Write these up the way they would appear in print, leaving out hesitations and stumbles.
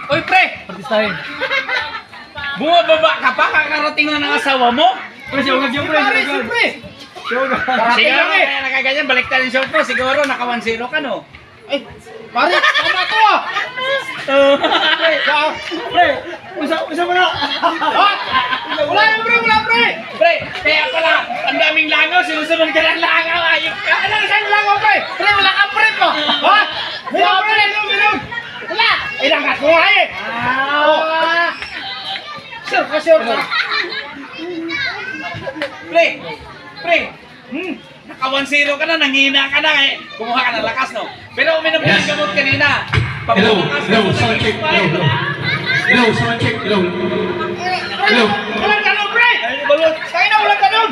Oy, pre! Artistahin. Bumababa ka pa, kakarating na ng asawa mo? Pre, siyogag yung pre. Pare, siyempre! Siyogag. Siguro, kaya nakaganyan, balik tayo yung show po. Siguro, naka 1-0 ka, no? Ay, pare, tama to ah. Pre, usa mo na. Wala na, pre, wala, pre! Pre, kaya pala, ang daming langaw, sinusunod ka ng langaw, ayok ka. Ano saan langaw, pre? Pre, wala ka pre ko. Ha? Minum, pre, minum. Wala. Ilangat mo nga eh. Sure ka, sure ka. Pre, naka 1-0 ka na, nanghina ka na eh. Kumuha ka ng lakas, no? Pero uminom ka ng gamot kanina. Hello, Pagpapalakas hello, ka sa sound check, nag-expire. hello, hello, sound check, hello. Hello. Walang ganun, pre. Tayo na, walang ganun.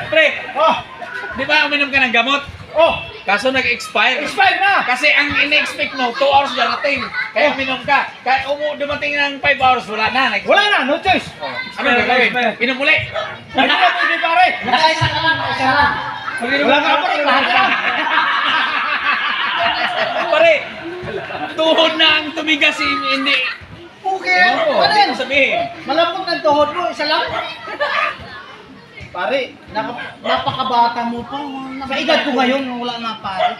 Pre, Oh, di ba uminom ka ng gamot? oh, Kaso nag-expire. expire na. Kasi ang in-expect mo, 2 hours darating. Kaya uminom ka. Kaya dumating ng 5 hours, wala na. Wala na, no choice. Ano gagawin? Inom uli. Ano na pwede, pare? Nakaisa ka lang, isa lang. Wala ka, pre. Lahat ka. Pare, tuhod na ang tumigas, hindi. Okay, Oo, ano hindi yan? ko sabihin. Malambot ng tuhod mo, isa lang. Pare, napakabata mo pa. Sa edad ko ngayon, wala na pare.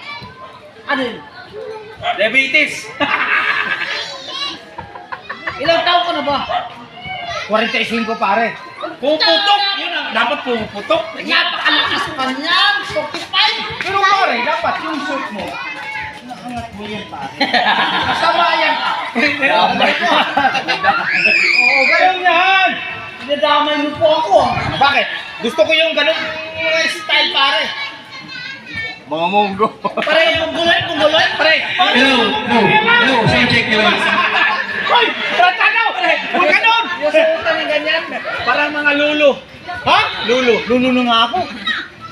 Ano yun? Diabetes. Ilang taon ka na ba? 45, pare. Puputok. Yun ang dapat puputok. Napakalakas pa niyan, 45. Pero pare, dapat yung suit mo. Naangat mo yan pare. Kasama yan. Oo, ganun yan. Dinadamay mo po ako. Bakit? Gusto ko yung ganun style, pare. Mga munggo. Pare, pungguloy. Pare. Hello, hello, sound check, hello. Hoy! Tratanaw! Huwag ganun! Yung suotan ng ganyan. Parang mga lulo. Ha? Lulo. Lulo na nga ako.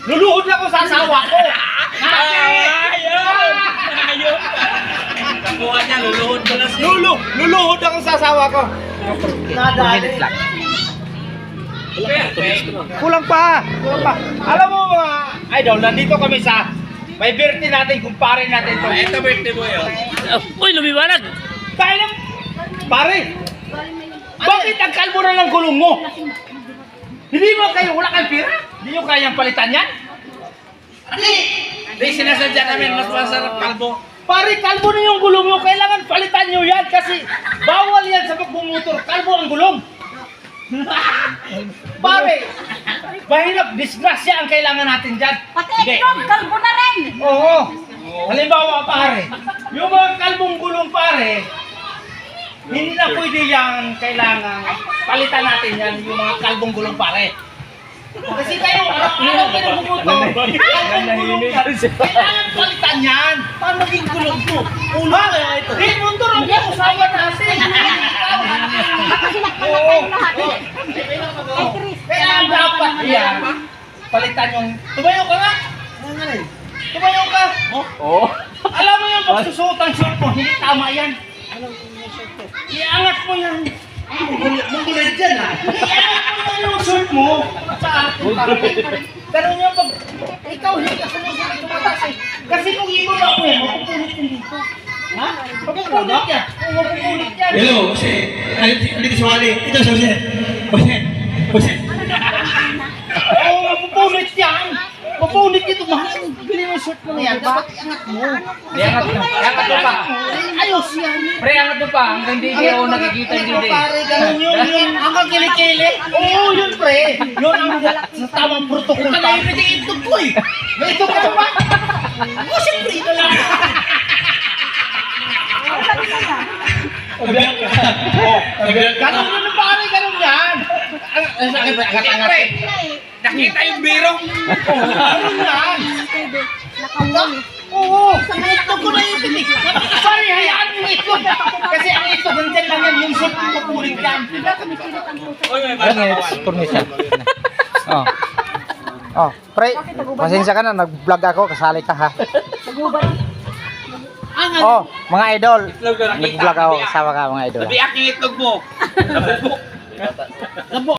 Luluhod na ako sa asawa ko. Ayun! Ayun! Kakuha niya, luluhod ko na siya. Luluhod ako sa asawa ko. Nadali. Kulang pa. Alam mo mga idol, nandito kami sa may birthday natin, kumpare natin to. Ito birthday mo yun. Uy, lumiwanag! Tayo na, pare. Bakit ang kalbo na ng gulong mo? Hindi mo kayo, wala kayong pira? Hindi nyo kayang palitan yan? Hindi, sinasadya namin mas masarap kalbo. Pare, kalbo na yung gulong mo. Kailangan palitan nyo yan kasi bawal yan sa pagbumotor. Kalbo ang gulong. Pare, mahirap, disgrasya ang kailangan natin dyan. Pati Hindi. itlog, kalbo na rin. Oo. Halimbawa, pare, yung mga kalbong gulong, pare, hindi na pwede yan kailangan palitan natin yan, yung mga kalbong gulong, pare. Kasi kayo, araw-araw kayo bumumotor, kalbong gulong yan. Kailangan palitan yan. Paano maging gulong ko? Ulo kaya ito. Di, motor ang usapan natin. Oo. Kailangan dapat yan. Palitan yung... Tumayo ka nga. Tumayo ka. Oo. Alam mo yung pagsusuot ang short mo, hindi tama yan. Iangat mo yan. Munggulit dyan ah. Iangat mo yung short mo sa akin. Pero yung pag... Ikaw, hindi ka sumusunod tumatas eh. Kasi kung ibaba mo yan, mapupunit yun dito. Ha? Mapupunit yan. Oo, mapupunit yan. Hello, Jose. Dito si Wally. Ito si Jose. Jose. Oo, mapupunit yan. Mapupunit dito. Mahal, bili mo yung short mo na yan. Dapat iangat mo. Iangat mo. Iangat mo pa. Ayos yan. Pre, angat mo pa. Hanggang di kayo nakikita yung didi. Pare, ganun yun. Hanggang kilikili. Oo, yun pre. Yun ang sa tamang protocol. Ito na yung itlog ko eh. May ito ka ba? Oo, siyempre, ito lang. Ganun yun pare, ganun yan. Sa akin pre, angat-angat. Pre, nakita yung biro. Ganun yan. Nakawal. Oo. Sa itlog ko na yung itlog. Pare, hayaan mo itlog. Kasi ang itlog, ganyan lang yan. Yung short mo mapulit yan. Uy, may bata Permission. Oh. Oh, pre, pasensya ka na, nag-vlog ako, kasali ka ha. Nagubad. Oh, mga idol, Itlog na nakita. nag-vlog ako, kasama ka mga idol. Nabiyak yung itlog mo. Nabubok. Labo.